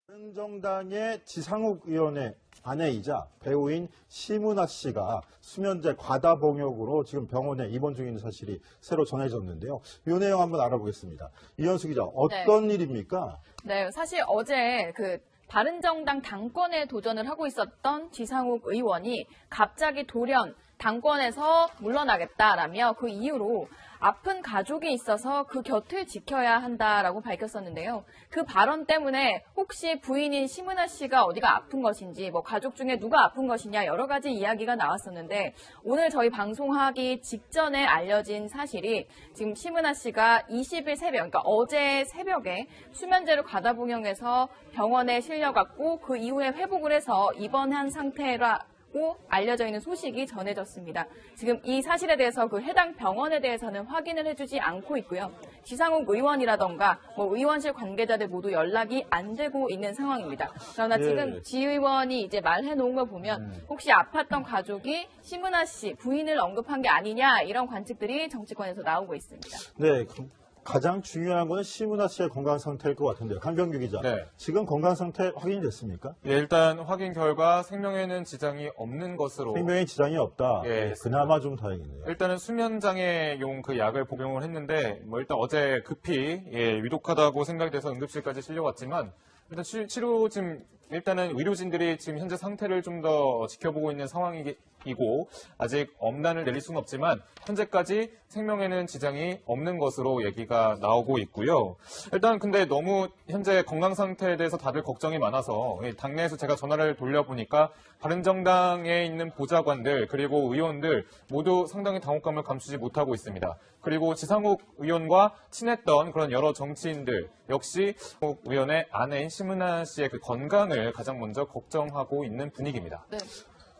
바른정당의 지상욱 의원의 아내이자 배우인 심은하 씨가 수면제 과다봉역으로 지금 병원에 입원 중인 사실이 새로 전해졌는데요. 이 내용 한번 알아보겠습니다. 이현수 기자, 어떤 일입니까? 네, 사실 어제 바른정당 당권에 도전을 하고 있었던 지상욱 의원이 갑자기 돌연 당권에서 물러나겠다라며 그 이유로 아픈 가족이 있어서 그 곁을 지켜야 한다라고 밝혔었는데요. 그 발언 때문에 혹시 부인인 심은하 씨가 어디가 아픈 것인지, 가족 중에 누가 아픈 것이냐 여러 가지 이야기가 나왔었는데 오늘 저희 방송하기 직전에 알려진 사실이 지금 심은하 씨가 20일 새벽, 그러니까 어제 새벽에 수면제를 과다복용해서 병원에 실려갔고 그 이후에 회복을 해서 입원한 상태라 알려져 있는 소식이 전해졌습니다. 지금 이 사실에 대해서 그 해당 병원에 대해서는 확인을 해주지 않고 있고요. 지상욱 의원이라던가 의원실 관계자들 모두 연락이 안 되고 있는 상황입니다. 그러나 지금 지 의원이 이제 말해놓은 걸 보면 혹시 아팠던 가족이 심은하 씨 부인을 언급한 게 아니냐 이런 관측들이 정치권에서 나오고 있습니다. 네. 가장 중요한 거는 심은하 씨의 건강 상태일 것 같은데요. 강병규 기자. 네. 지금 건강 상태 확인이 됐습니까? 예, 일단 확인 결과 생명에는 지장이 없는 것으로. 생명에 지장이 없다. 예, 그나마 좀 다행이네요. 일단은 수면장애용 그 약을 복용을 했는데 일단 어제 급히 위독하다고 생각이 돼서 응급실까지 실려왔지만 일단 치료 지금 일단은 의료진들이 지금 현재 상태를 좀 더 지켜보고 있는 상황이고 아직 엄단을 내릴 수는 없지만 현재까지 생명에는 지장이 없는 것으로 얘기가 나오고 있고요. 일단 근데 너무 현재 건강 상태에 대해서 다들 걱정이 많아서 당내에서 제가 전화를 돌려보니까 바른정당에 있는 보좌관들 그리고 의원들 모두 상당히 당혹감을 감추지 못하고 있습니다. 그리고 지상욱 의원과 친했던 그런 여러 정치인들 역시 의원의 아내인 심은하 씨의 그 건강을 가장 먼저 걱정하고 있는 분위기입니다. 네.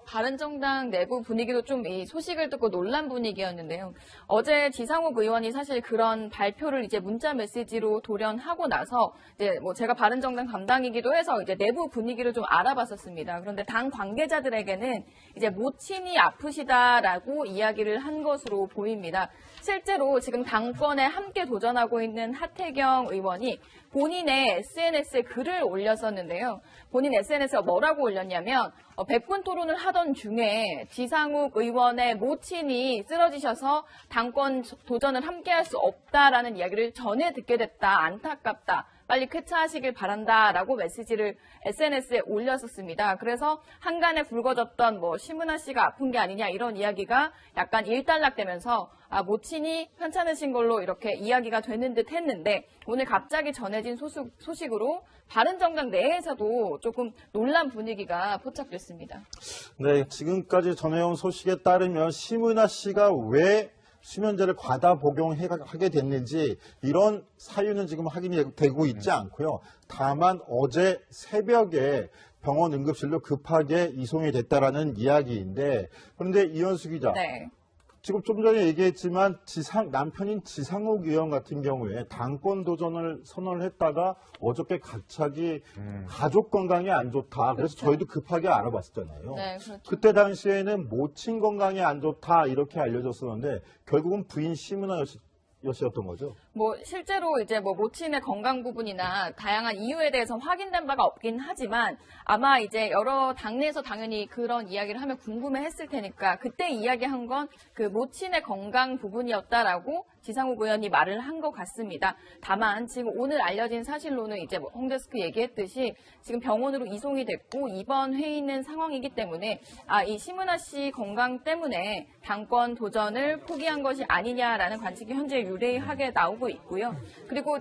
바른정당 내부 분위기도 좀 이 소식을 듣고 놀란 분위기였는데요. 어제 지상욱 의원이 사실 그런 발표를 이제 문자 메시지로 돌연하고 나서 이제 제가 바른정당 담당이기도 해서 이제 내부 분위기를 좀 알아봤었습니다. 그런데 당 관계자들에게는 이제 모친이 아프시다라고 이야기를 한 것으로 보입니다. 실제로 지금 당권에 함께 도전하고 있는 하태경 의원이 본인의 SNS에 글을 올렸었는데요. 본인 SNS에 뭐라고 올렸냐면 100분 토론을 하던 중에 지상욱 의원의 모친이 쓰러지셔서 당권 도전을 함께할 수 없다라는 이야기를 전해 듣게 됐다. 안타깝다. 빨리 쾌차하시길 바란다라고 메시지를 SNS에 올렸었습니다. 그래서 한간에 불거졌던 심은하 씨가 아픈 게 아니냐 이런 이야기가 약간 일단락되면서 모친이 편찮으신 걸로 이렇게 이야기가 되는 듯 했는데 오늘 갑자기 전해진 소식으로 바른정당 내에서도 조금 놀란 분위기가 포착됐습니다. 네, 지금까지 전해온 소식에 따르면 심은하 씨가 왜 수면제를 과다 복용하게 됐는지 이런 사유는 지금 확인이 되고 있지 않고요. 다만 어제 새벽에 병원 응급실로 급하게 이송이 됐다라는 이야기인데 그런데 이현수 기자. 네. 지금 좀 전에 얘기했지만 남편인 지상욱 의원 같은 경우에 당권 도전을 선언을 했다가 어저께 갑자기 가족 건강이 안 좋다. 그래서 그렇죠. 저희도 급하게 알아봤었잖아요. 네, 그렇죠. 그때 당시에는 모친 건강이 안 좋다 이렇게 알려졌었는데 결국은 부인 심은하 여씨였던 거죠? 실제로 이제 모친의 건강 부분이나 다양한 이유에 대해서 확인된 바가 없긴 하지만 아마 이제 여러 당내에서 당연히 그런 이야기를 하면 궁금해 했을 테니까 그때 이야기한 건 그 모친의 건강 부분이었다라고 지상욱 의원이 말을 한 것 같습니다. 다만 지금 오늘 알려진 사실로는 이제 홍데스크 얘기했듯이 지금 병원으로 이송이 됐고 입원해 있는 상황이기 때문에 이 심은하 씨 건강 때문에 당권 도전을 포기한 것이 아니냐라는 관측이 현재 유례하게 나오고 있고요. 그리고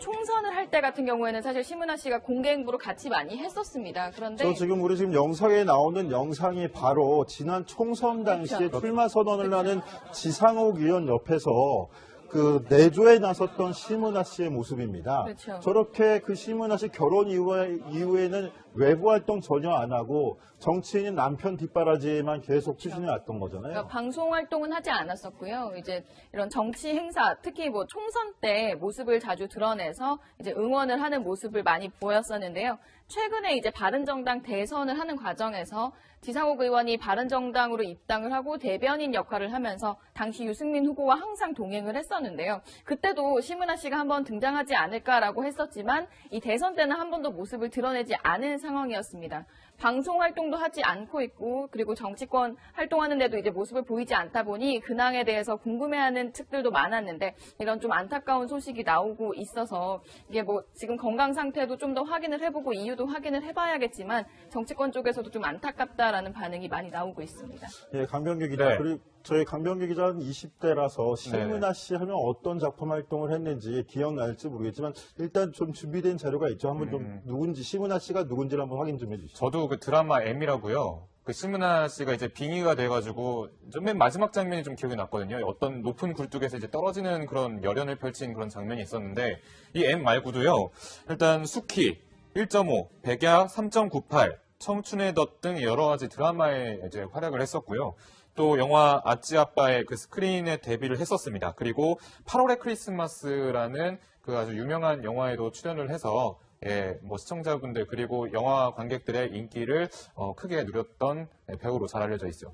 총선을 할 때 같은 경우에는 사실 심은하 씨가 공개 행보를 같이 많이 했었습니다. 그런데 우리 지금 영상에 나오는 영상이 바로 지난 총선 당시에 출마 선언을 하는 지상욱 의원 옆에서 그 내조에 나섰던 심은하 씨의 모습입니다. 그렇죠. 저렇게 그 심은하 씨 결혼 이후에는 외부 활동 전혀 안 하고 정치인인 남편 뒷바라지만 계속 추진해 왔던 거잖아요. 그러니까 방송 활동은 하지 않았었고요. 이제 이런 정치 행사, 특히 총선 때 모습을 자주 드러내서 이제 응원을 하는 모습을 많이 보였었는데요. 최근에 이제 바른정당 대선을 하는 과정에서 지상욱 의원이 바른정당으로 입당을 하고 대변인 역할을 하면서 당시 유승민 후보와 항상 동행을 했었는데요. 그때도 심은하 씨가 한번 등장하지 않을까라고 했었지만 이 대선 때는 한 번도 모습을 드러내지 않은 상황이었습니다. 방송 활동도 하지 않고 있고 그리고 정치권 활동하는데도 이제 모습을 보이지 않다 보니 근황에 대해서 궁금해하는 측들도 많았는데 이런 좀 안타까운 소식이 나오고 있어서 이게 뭐 지금 건강 상태도 좀 더 확인을 해보고 이유도 확인을 해봐야겠지만 정치권 쪽에서도 좀 안타깝다라는 반응이 많이 나오고 있습니다. 예, 강병규 기자. 네. 그리고 저희 강병규 기자는 20대라서 심은하 씨 하면 어떤 작품 활동을 했는지 기억날지 모르겠지만 일단 좀 준비된 자료가 있죠. 한번 좀 누군지 심은하 씨가 누군지를 한번 확인 좀 해주시죠. 저도 그 드라마 M이라고요. 그 심은하 씨가 이제 빙의가 돼가지고 좀 맨 마지막 장면이 좀 기억이 났거든요. 어떤 높은 굴뚝에서 이제 떨어지는 그런 열연을 펼친 그런 장면이 있었는데 이 M 말고도요. 일단 수키 1.5, 백야 3.98, 청춘의 덫 등 여러 가지 드라마에 이제 활약을 했었고요. 또 영화 아찌 아빠의 그 스크린에 데뷔를 했었습니다. 그리고 8월의 크리스마스라는 그 아주 유명한 영화에도 출연을 해서 예, 뭐 시청자분들 그리고 영화 관객들의 인기를 크게 누렸던 배우로 잘 알려져 있죠.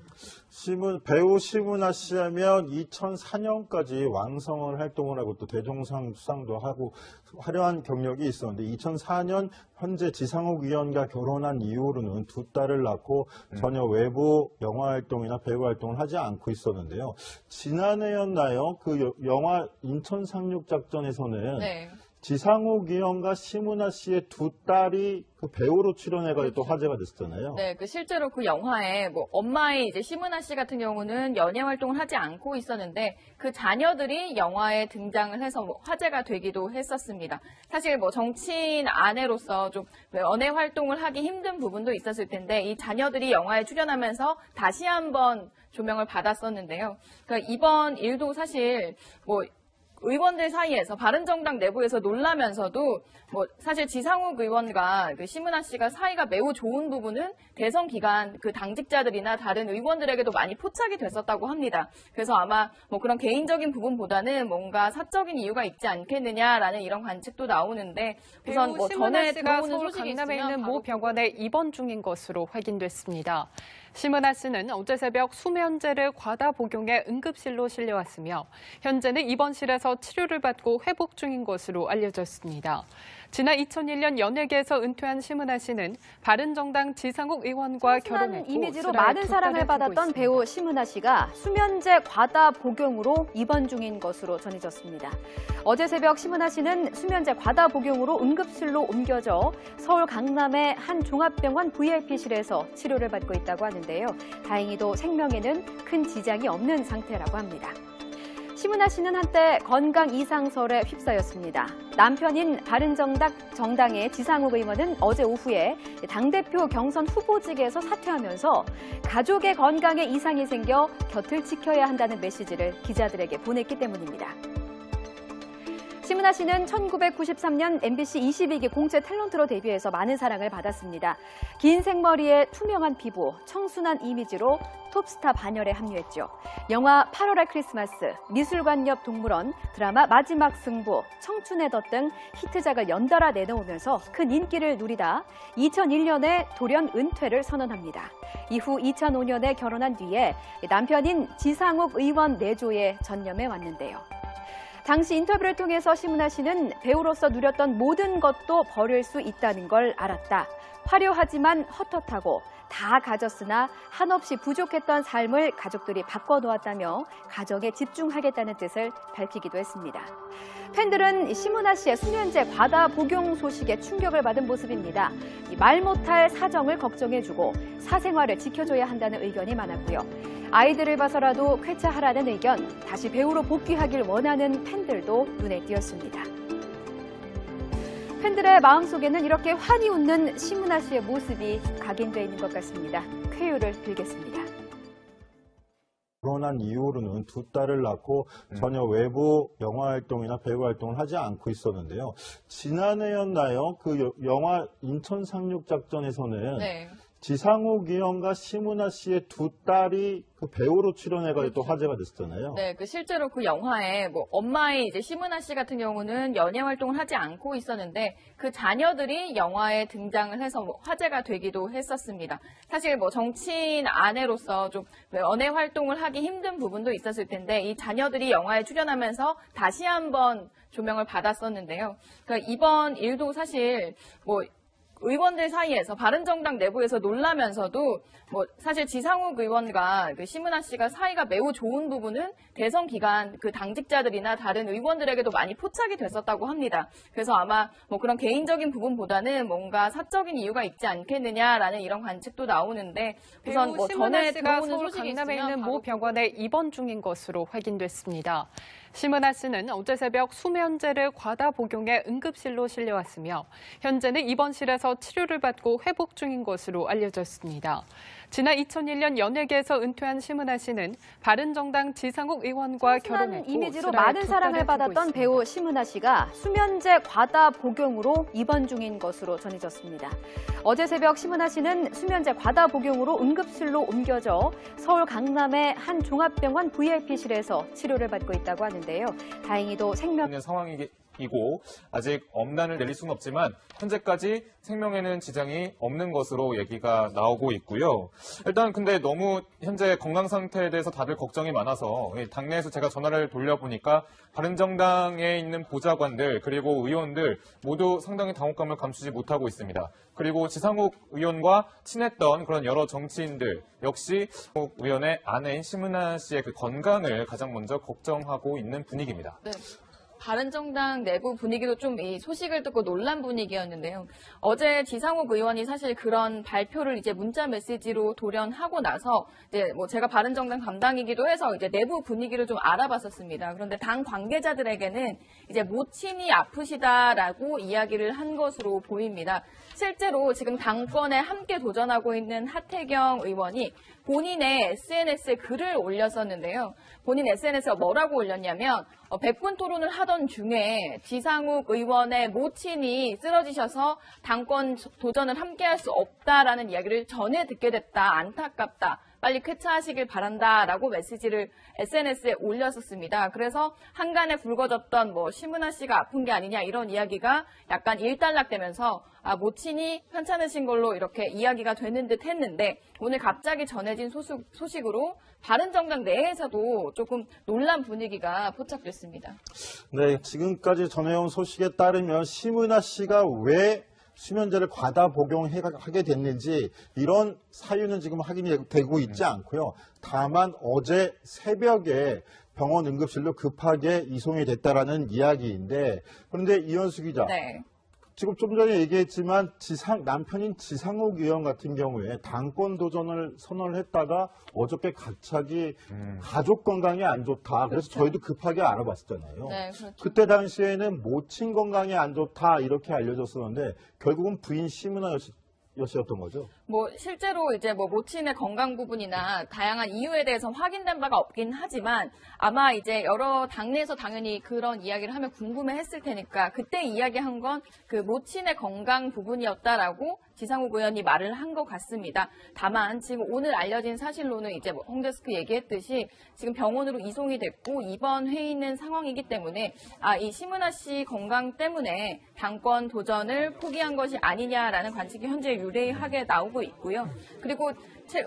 배우 심은하 씨 하면 2004년까지 왕성한 활동을 하고 또 대종상 수상도 하고 화려한 경력이 있었는데 2004년 현재 지상욱 의원과 결혼한 이후로는 두 딸을 낳고 전혀 외부 영화 활동이나 배우 활동을 하지 않고 있었는데요. 지난해였나요? 그 영화 인천 상륙 작전에서는 네. 지상욱 의원과 심은하 씨의 두 딸이 그 배우로 출연해가지고 또 화제가 됐었잖아요. 네, 그 실제로 그 영화에 뭐 엄마의 이제 심은하 씨 같은 경우는 연예 활동을 하지 않고 있었는데 그 자녀들이 영화에 등장을 해서 뭐 화제가 되기도 했었습니다. 사실 뭐 정치인 아내로서 좀 연예 활동을 하기 힘든 부분도 있었을 텐데 이 자녀들이 영화에 출연하면서 다시 한번 조명을 받았었는데요. 그러니까 이번 일도 사실 뭐 의원들 사이에서 바른정당 내부에서 놀라면서도 뭐 사실 지상욱 의원과 그 심은하 씨가 사이가 매우 좋은 부분은 대선 기간 그 당직자들이나 다른 의원들에게도 많이 포착이 됐었다고 합니다. 그래서 아마 뭐 그런 개인적인 부분보다는 뭔가 사적인 이유가 있지 않겠느냐라는 이런 관측도 나오는데 우선 뭐 전에 씨가 들어오는 서울 소식이 강남에 있으면 있는 바로 모 병원에 입원 중인 것으로 확인됐습니다. 심은하 씨는 어제 새벽 수면제를 과다 복용해 응급실로 실려왔으며 현재는 입원실에서 치료를 받고 회복 중인 것으로 알려졌습니다. 지난 2001년 연예계에서 은퇴한 심은하 씨는 바른정당 지상욱 의원과 결혼했고 이미지로 많은 사랑을 받았던 배우 심은하 씨가 수면제 과다 복용으로 입원 중인 것으로 전해졌습니다. 어제 새벽 심은하 씨는 수면제 과다 복용으로 응급실로 옮겨져 서울 강남의 한 종합병원 VIP실에서 치료를 받고 있다고 하는데요. 다행히도 생명에는 큰 지장이 없는 상태라고 합니다. 심은하 씨는 한때 건강 이상설에 휩싸였습니다. 남편인 바른정당의 지상욱 의원은 어제 오후에 당대표 경선 후보직에서 사퇴하면서 가족의 건강에 이상이 생겨 곁을 지켜야 한다는 메시지를 기자들에게 보냈기 때문입니다. 심은하 씨는 1993년 MBC 22기 공채 탤런트로 데뷔해서 많은 사랑을 받았습니다. 긴 생머리에 투명한 피부, 청순한 이미지로 톱스타 반열에 합류했죠. 영화 8월의 크리스마스, 미술관 옆 동물원, 드라마 마지막 승부, 청춘의 덫 등 히트작을 연달아 내놓으면서 큰 인기를 누리다 2001년에 돌연 은퇴를 선언합니다. 이후 2005년에 결혼한 뒤에 남편인 지상욱 의원 내조에 전념해 왔는데요. 당시 인터뷰를 통해서 심은하 씨는 배우로서 누렸던 모든 것도 버릴 수 있다는 걸 알았다. 화려하지만 헛헛하고 다 가졌으나 한없이 부족했던 삶을 가족들이 바꿔놓았다며 가정에 집중하겠다는 뜻을 밝히기도 했습니다. 팬들은 심은하 씨의 수면제 과다 복용 소식에 충격을 받은 모습입니다. 말 못할 사정을 걱정해주고 사생활을 지켜줘야 한다는 의견이 많았고요. 아이들을 봐서라도 쾌차하라는 의견, 다시 배우로 복귀하길 원하는 팬들도 눈에 띄었습니다. 팬들의 마음속에는 이렇게 환히 웃는 심은하 씨의 모습이 각인되어 있는 것 같습니다. 쾌유를 빌겠습니다. 결혼한 이후로는 두 딸을 낳고 전혀 외부 영화 활동이나 배우 활동을 하지 않고 있었는데요. 지난해였나요? 그 영화 인천 상륙 작전에서는 네. 지상욱 의원과 심은하 씨의 두 딸이 그 배우로 출연해가지고 또 화제가 됐었잖아요. 네, 실제로 그 영화에 뭐 엄마의 이제 심은하 씨 같은 경우는 연예 활동을 하지 않고 있었는데 그 자녀들이 영화에 등장을 해서 뭐 화제가 되기도 했었습니다. 사실 뭐 정치인 아내로서 좀 연예 활동을 하기 힘든 부분도 있었을 텐데 이 자녀들이 영화에 출연하면서 다시 한번 조명을 받았었는데요. 그러니까 이번 일도 사실 뭐 의원들 사이에서 바른정당 내부에서 놀라면서도 뭐 사실 지상욱 의원과 그 심은하 씨가 사이가 매우 좋은 부분은 대선 기간 그 당직자들이나 다른 의원들에게도 많이 포착이 됐었다고 합니다. 그래서 아마 뭐 그런 개인적인 부분보다는 뭔가 사적인 이유가 있지 않겠느냐라는 이런 관측도 나오는데 우선 배우 뭐 심은하 전에 씨가 들어오는 서울 소식이 강남에 있으면 있는 바로 모 병원에 입원 중인 것으로 확인됐습니다. 심은하 씨는 어제 새벽 수면제를 과다 복용해 응급실로 실려왔으며 현재는 입원실에서 치료를 받고 회복 중인 것으로 알려졌습니다. 지난 2001년 연예계에서 은퇴한 심은하 씨는 바른정당 지상욱 의원과 결혼했고 이미지로 슬아의 많은 두 사랑을 딸을 두고 받았던 있습니다. 배우 심은하 씨가 수면제 과다 복용으로 입원 중인 것으로 전해졌습니다. 어제 새벽 심은하 씨는 수면제 과다 복용으로 응급실로 옮겨져 서울 강남의 한 종합병원 VIP실에서 치료를 받고 있다고 하는데요. 다행히도 생명 있는 상황이고 아직 엄단을 내릴 수는 없지만 현재까지 생명에는 지장이 없는 것으로 얘기가 나오고 있고요. 일단 근데 너무 현재 건강 상태에 대해서 다들 걱정이 많아서 당내에서 제가 전화를 돌려보니까 바른정당에 있는 보좌관들 그리고 의원들 모두 상당히 당혹감을 감추지 못하고 있습니다. 그리고 지상욱 의원과 친했던 그런 여러 정치인들 역시 지상욱 의원의 아내인 심은하 씨의 그 건강을 가장 먼저 걱정하고 있는 분위기입니다. 네. 바른정당 내부 분위기도 좀 이 소식을 듣고 놀란 분위기였는데요. 어제 지상욱 의원이 사실 그런 발표를 이제 문자 메시지로 돌연하고 나서 이제 뭐 제가 바른정당 담당이기도 해서 이제 내부 분위기를 좀 알아봤었습니다. 그런데 당 관계자들에게는 이제 모친이 아프시다라고 이야기를 한 것으로 보입니다. 실제로 지금 당권에 함께 도전하고 있는 하태경 의원이 본인의 SNS에 글을 올렸었는데요. 본인 SNS에 뭐라고 올렸냐면 100분 토론을 하던 중에 지상욱 의원의 모친이 쓰러지셔서 당권 도전을 함께할 수 없다라는 이야기를 전해 듣게 됐다. 안타깝다. 빨리 쾌차하시길 바란다라고 메시지를 SNS에 올렸었습니다. 그래서 한간에 불거졌던 뭐 심은하 씨가 아픈 게 아니냐 이런 이야기가 약간 일단락되면서 모친이 편찮으신 걸로 이렇게 이야기가 되는 듯 했는데 오늘 갑자기 전해진 소식으로 바른정당 내에서도 조금 놀란 분위기가 포착됐습니다. 네, 지금까지 전해온 소식에 따르면 심은하 씨가 왜 수면제를 과다 복용하게 됐는지 이런 사유는 지금 확인이 되고 있지 않고요. 다만 어제 새벽에 병원 응급실로 급하게 이송이 됐다라는 이야기인데 그런데 이현수 기자. 네. 지금 좀 전에 얘기했지만 남편인 지상욱 의원 같은 경우에 당권 도전을 선언을 했다가 어저께 갑자기 가족 건강이 안 좋다. 그래서 저희도 급하게 알아봤었잖아요. 네, 그렇죠. 그때 당시에는 모친 건강이 안 좋다 이렇게 알려졌었는데 결국은 부인 심은하 여씨였던 거죠. 뭐 실제로 이제 뭐 모친의 건강 부분이나 다양한 이유에 대해서 확인된 바가 없긴 하지만 아마 이제 여러 당내에서 당연히 그런 이야기를 하면 궁금해했을 테니까 그때 이야기한 건 그 모친의 건강 부분이었다라고 지상욱 의원이 말을 한 것 같습니다. 다만 지금 오늘 알려진 사실로는 이제 뭐 홍데스크 얘기했듯이 지금 병원으로 이송이 됐고 입원해 있는 상황이기 때문에 이 심은하 씨 건강 때문에 당권 도전을 포기한 것이 아니냐라는 관측이 현재 유례하게 나오고 있고요. 그리고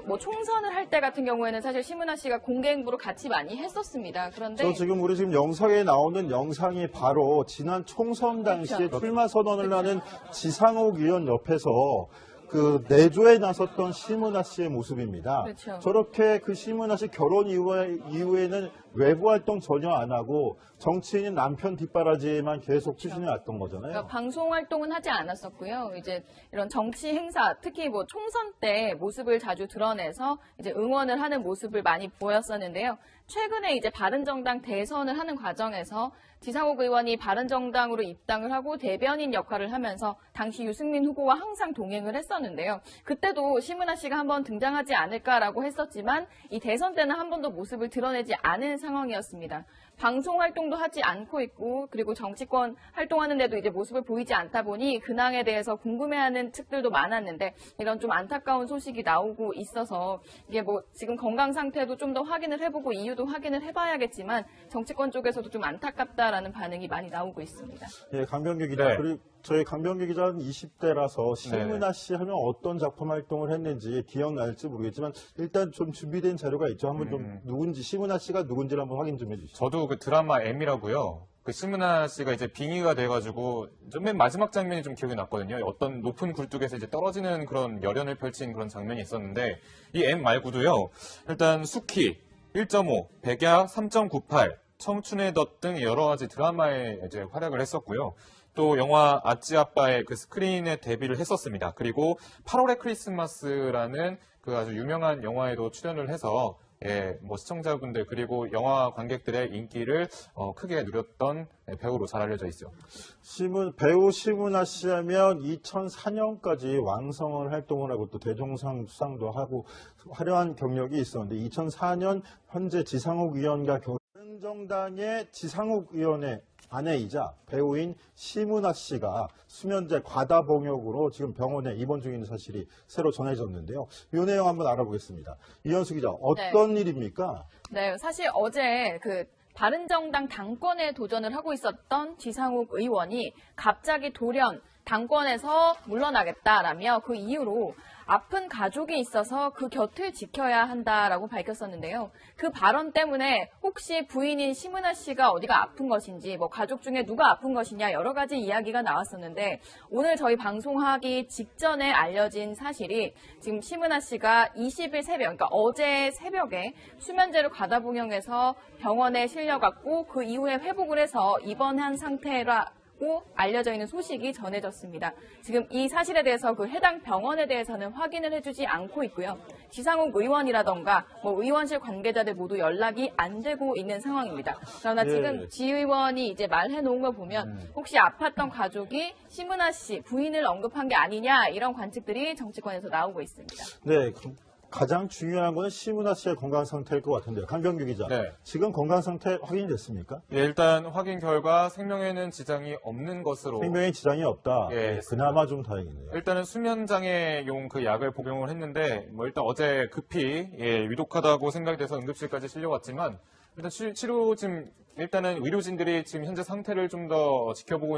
뭐 총선을 할 때 같은 경우에는 사실 심은하 씨가 공개 행보를 같이 많이 했었습니다. 그런데 우리 지금 영상에 나오는 영상이 바로 지난 총선 당시에 출마 선언을 하는 지상욱 의원 옆에서 그 내조에 나섰던 심은하 씨의 모습입니다. 그렇죠. 저렇게 그 심은하 씨 결혼 이후에는 외부 활동 전혀 안 하고 정치인인 남편 뒷바라지에만 계속 추진해 왔던 거잖아요. 그러니까 방송 활동은 하지 않았었고요. 이제 이런 정치 행사, 특히 뭐 총선 때 모습을 자주 드러내서 이제 응원을 하는 모습을 많이 보였었는데요. 최근에 이제 바른정당 대선을 하는 과정에서 지상욱 의원이 바른정당으로 입당을 하고 대변인 역할을 하면서 당시 유승민 후보와 항상 동행을 했었는데요. 그때도 심은하 씨가 한번 등장하지 않을까라고 했었지만 이 대선 때는 한 번도 모습을 드러내지 않은 상황이었습니다. 방송 활동도 하지 않고 있고 그리고 정치권 활동하는데도 이제 모습을 보이지 않다 보니 근황에 대해서 궁금해하는 측들도 많았는데 이런 좀 안타까운 소식이 나오고 있어서 이게 뭐 지금 건강 상태도 좀 더 확인을 해보고 이유도 확인을 해봐야겠지만 정치권 쪽에서도 좀 안타깝다라는 반응이 많이 나오고 있습니다. 예, 강병규 기자. 네. 그리고 저희 강병규 기자는 20대라서 심은하 씨 하면 어떤 작품 활동을 했는지 기억날지 모르겠지만 일단 좀 준비된 자료가 있죠. 한번 좀 누군지 심은하 씨가 누군지를 한번 확인 좀 해주시죠. 저도 그 드라마 M이라고요. 그 심은하 씨가 이제 빙의가 돼가지고 좀 맨 마지막 장면이 좀 기억이 났거든요. 어떤 높은 굴뚝에서 이제 떨어지는 그런 열연을 펼친 그런 장면이 있었는데 이 M 말고도요. 일단 수키 1.5, 백야 3.98, 청춘의 덫 등 여러 가지 드라마에 이제 활약을 했었고요. 또 영화 아찌 아빠의 그 스크린에 데뷔를 했었습니다. 그리고 8월의 크리스마스라는 그 아주 유명한 영화에도 출연을 해서 예, 뭐 시청자분들 그리고 영화 관객들의 인기를 크게 누렸던 배우로 잘 알려져 있죠. 배우 심은하 씨 하면 2004년까지 왕성한 활동을 하고 또 대종상 수상도 하고 화려한 경력이 있었는데 2004년 현재 지상욱 의원과 바른정당의 지상욱 의원의 아내이자 배우인 심은하 씨가 수면제 과다봉역으로 지금 병원에 입원 중인 사실이 새로 전해졌는데요. 이 내용 한번 알아보겠습니다. 이현수 기자, 어떤 일입니까? 네, 사실 어제 그 바른정당 당권에 도전을 하고 있었던 지상욱 의원이 갑자기 돌연 당권에서 물러나겠다라며 그 이유로 아픈 가족이 있어서 그 곁을 지켜야 한다라고 밝혔었는데요. 그 발언 때문에 혹시 부인인 심은하 씨가 어디가 아픈 것인지 뭐 가족 중에 누가 아픈 것이냐 여러 가지 이야기가 나왔었는데 오늘 저희 방송하기 직전에 알려진 사실이 지금 심은하 씨가 20일 새벽, 그러니까 어제 새벽에 수면제를 과다복용해서 병원에 실려갔고 그 이후에 회복을 해서 입원한 상태라 알려져 있는 소식이 전해졌습니다. 지금 이 사실에 대해서 그 해당 병원에 대해서는 확인을 해주지 않고 있고요. 지상욱 의원이라던가 뭐 의원실 관계자들 모두 연락이 안 되고 있는 상황입니다. 그러나 지금 지 의원이 이제 말해놓은 걸 보면 혹시 아팠던 가족이 심은하 씨 부인을 언급한 게 아니냐 이런 관측들이 정치권에서 나오고 있습니다. 네. 가장 중요한 거는 심은하 씨의 건강 상태일 것 같은데요. 강병규 기자. 네. 지금 건강 상태 확인이 됐습니까? 예, 일단 확인 결과 생명에는 지장이 없는 것으로. 생명에 지장이 없다. 예, 네, 그나마 좀 다행이네요. 일단은 수면장애용 그 약을 복용을 했는데 뭐 일단 어제 급히 위독하다고 생각이 돼서 응급실까지 실려왔지만 일단 치료 지금 일단은 의료진들이 지금 현재 상태를 좀 더 지켜보고